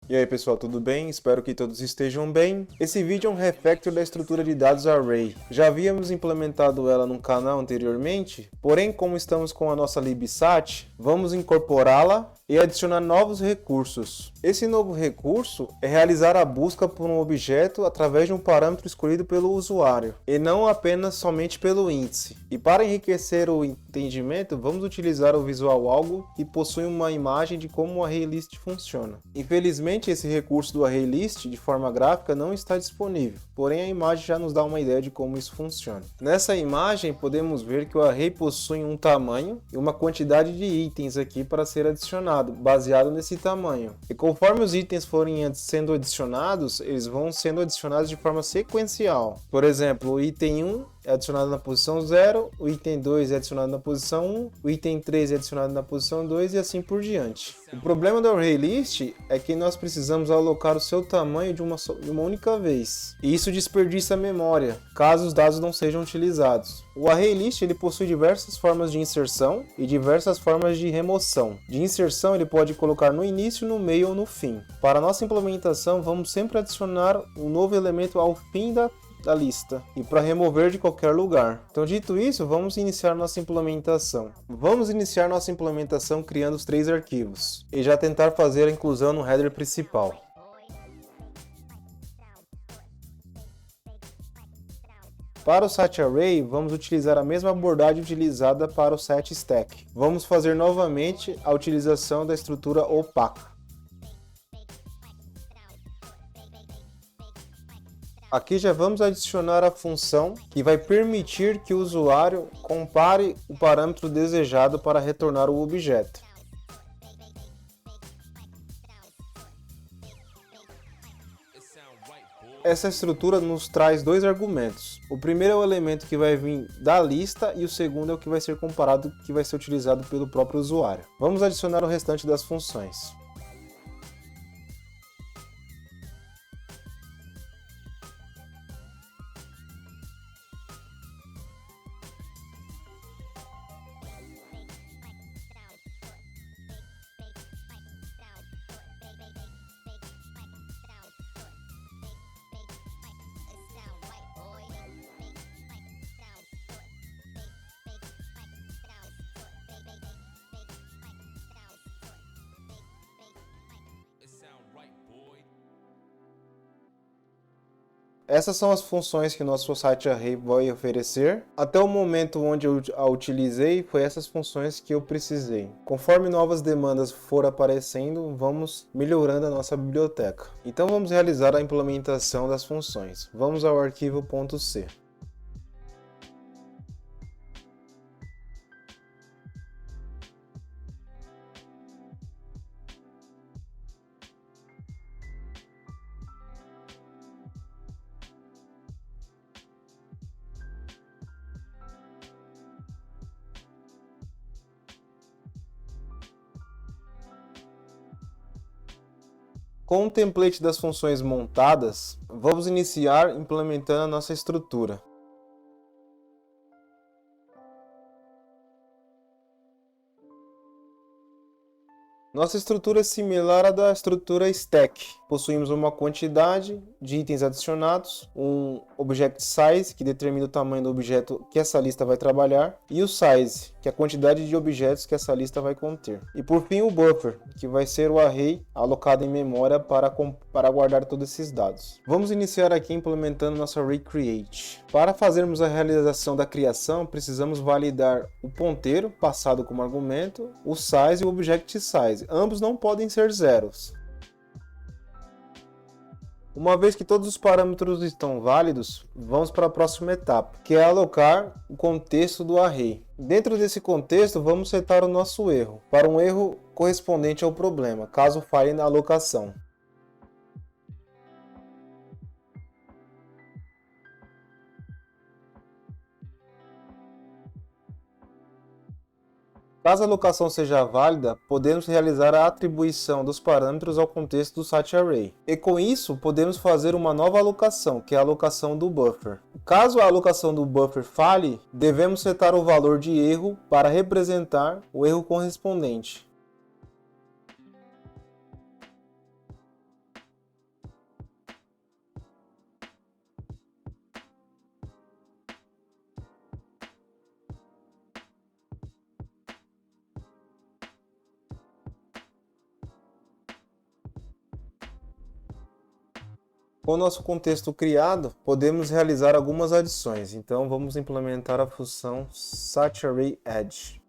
E aí pessoal, tudo bem? Espero que todos estejam bem. Esse vídeo é um refactor da estrutura de dados Array. Já havíamos implementado ela no canal anteriormente, porém como estamos com a nossa libsat, vamos incorporá-la e adicionar novos recursos. Esse novo recurso é realizar a busca por um objeto através de um parâmetro escolhido pelo usuário, e não apenas somente pelo índice. E para enriquecer o entendimento, vamos utilizar o Visual Algo, que possui uma imagem de como o ArrayList funciona. Infelizmente, esse recurso do ArrayList de forma gráfica não está disponível, porém a imagem já nos dá uma ideia de como isso funciona. Nessa imagem podemos ver que o array possui um tamanho e uma quantidade de itens aqui para ser adicionado, baseado nesse tamanho. E conforme os itens forem sendo adicionados, eles vão sendo adicionados de forma sequencial. Por exemplo, o item 1 é adicionado na posição 0, o item 2 é adicionado na posição 1, o item 3 é adicionado na posição 2 e assim por diante. O problema do ArrayList é que nós precisamos alocar o seu tamanho de uma única vez, e isso desperdiça a memória, caso os dados não sejam utilizados. O ArrayList ele possui diversas formas de inserção e diversas formas de remoção. De inserção ele pode colocar no início, no meio ou no fim. Para nossa implementação vamos sempre adicionar um novo elemento ao fim da lista e para remover de qualquer lugar. Então, dito isso, vamos iniciar nossa implementação. Vamos iniciar nossa implementação criando os 3 arquivos e já tentar fazer a inclusão no header principal. Para o set array, vamos utilizar a mesma abordagem utilizada para o set stack. Vamos fazer novamente a utilização da estrutura opaca. Aqui já vamos adicionar a função que vai permitir que o usuário compare o parâmetro desejado para retornar o objeto. Essa estrutura nos traz 2 argumentos. O primeiro é o elemento que vai vir da lista e o segundo é o que vai ser comparado, que vai ser utilizado pelo próprio usuário. Vamos adicionar o restante das funções. Essas são as funções que nosso site array vai oferecer. Até o momento onde eu a utilizei, foi essas funções que eu precisei. Conforme novas demandas for aparecendo, vamos melhorando a nossa biblioteca. Então vamos realizar a implementação das funções. Vamos ao arquivo .c. Com o template das funções montadas, vamos iniciar implementando a nossa estrutura. Nossa estrutura é similar à da estrutura stack. Possuímos uma quantidade de itens adicionados, um object size, que determina o tamanho do objeto que essa lista vai trabalhar, e o size, que é a quantidade de objetos que essa lista vai conter. E por fim o buffer, que vai ser o array alocado em memória para guardar todos esses dados. Vamos iniciar aqui implementando nossa array create. Para fazermos a realização da criação, precisamos validar o ponteiro, passado como argumento, o size e o object size. Ambos não podem ser zeros. Uma vez que todos os parâmetros estão válidos, vamos para a próxima etapa, que é alocar o contexto do array. Dentro desse contexto, vamos setar o nosso erro, para um erro correspondente ao problema, caso falhe na alocação. Caso a alocação seja válida, podemos realizar a atribuição dos parâmetros ao contexto do set array. E com isso, podemos fazer uma nova alocação, que é a alocação do buffer. Caso a alocação do buffer falhe, devemos setar o valor de erro para representar o erro correspondente. Com o nosso contexto criado, podemos realizar algumas adições. Então vamos implementar a função setArrayEdge.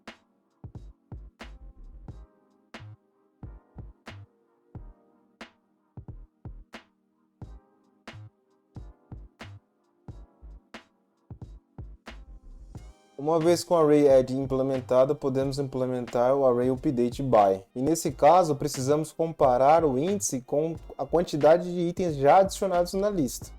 Uma vez com o ArrayEdge implementado, podemos implementar o ArrayUpdateBy. E nesse caso, precisamos comparar o índice com a quantidade de itens já adicionados na lista.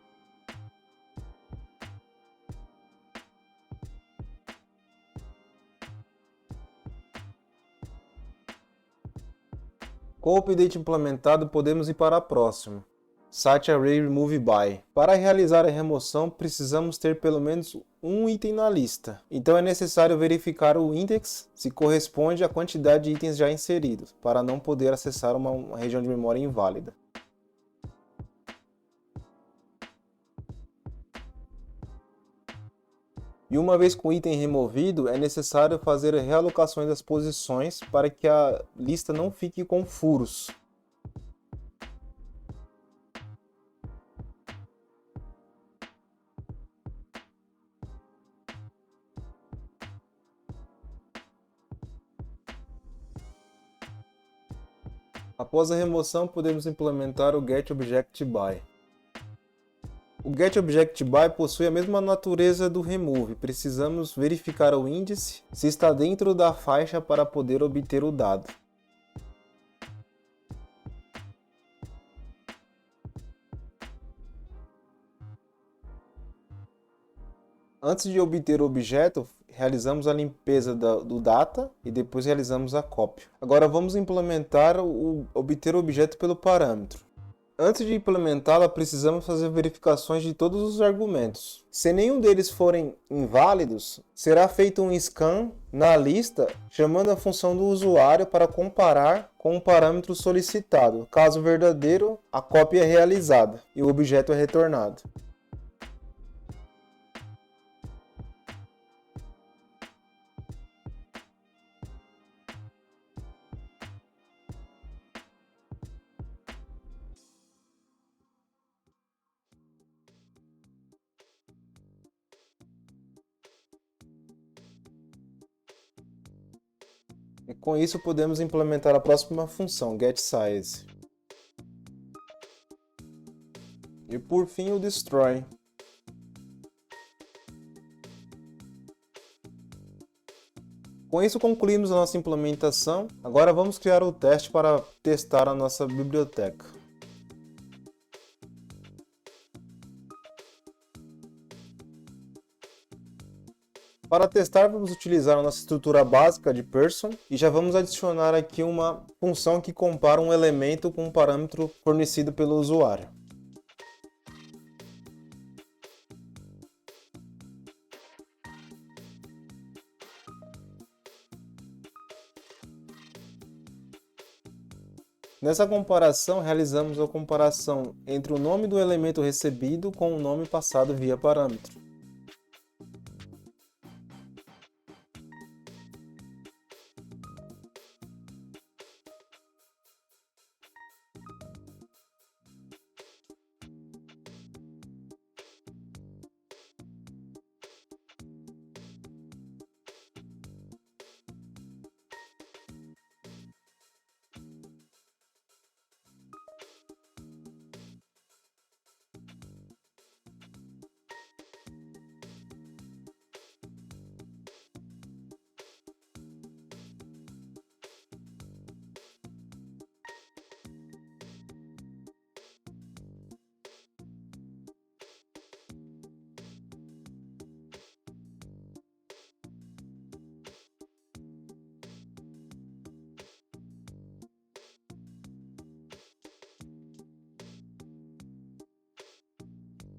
Com o update implementado, podemos ir para a próxima. setArrayRemoveBy. Para realizar a remoção, precisamos ter pelo menos um item na lista. Então é necessário verificar o index se corresponde à quantidade de itens já inseridos, para não poder acessar uma região de memória inválida. E uma vez com o item removido, é necessário fazer realocações das posições para que a lista não fique com furos. Após a remoção, podemos implementar o getObjectBy. O getObjectBy possui a mesma natureza do remove. Precisamos verificar o índice se está dentro da faixa para poder obter o dado. Antes de obter o objeto, realizamos a limpeza do data e depois realizamos a cópia. Agora vamos implementar obter o objeto pelo parâmetro. Antes de implementá-la, precisamos fazer verificações de todos os argumentos. Se nenhum deles forem inválidos, será feito um scan na lista, chamando a função do usuário para comparar com o parâmetro solicitado. Caso verdadeiro, a cópia é realizada e o objeto é retornado. E com isso podemos implementar a próxima função, getSize. E por fim o destroy. Com isso concluímos a nossa implementação. Agora vamos criar o teste para testar a nossa biblioteca. Para testar, vamos utilizar a nossa estrutura básica de person e já vamos adicionar aqui uma função que compara um elemento com um parâmetro fornecido pelo usuário. Nessa comparação, realizamos a comparação entre o nome do elemento recebido com o nome passado via parâmetro.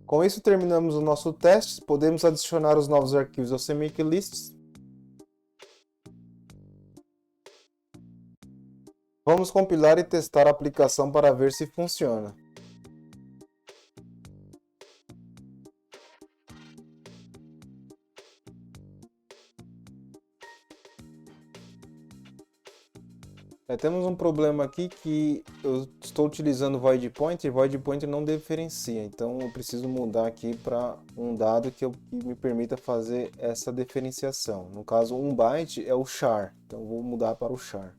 Com isso terminamos o nosso teste, podemos adicionar os novos arquivos ao CMakeLists. Vamos compilar e testar a aplicação para ver se funciona. Temos um problema aqui que eu estou utilizando void pointer e void pointer não diferencia, então eu preciso mudar aqui para um dado que me permita fazer essa diferenciação. No caso, 1 byte é o char, então eu vou mudar para o char.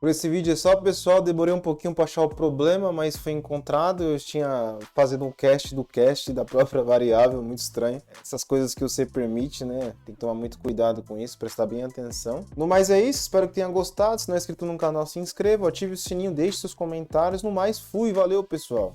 Por esse vídeo é só, pessoal, demorei um pouquinho para achar o problema, mas foi encontrado. Eu tinha fazendo um cast do cast da própria variável, muito estranho. Essas coisas que o C permite, né? Tem que tomar muito cuidado com isso, prestar bem atenção. No mais é isso, espero que tenha gostado. Se não é inscrito no canal, se inscreva, ative o sininho, deixe seus comentários. No mais, fui, valeu, pessoal!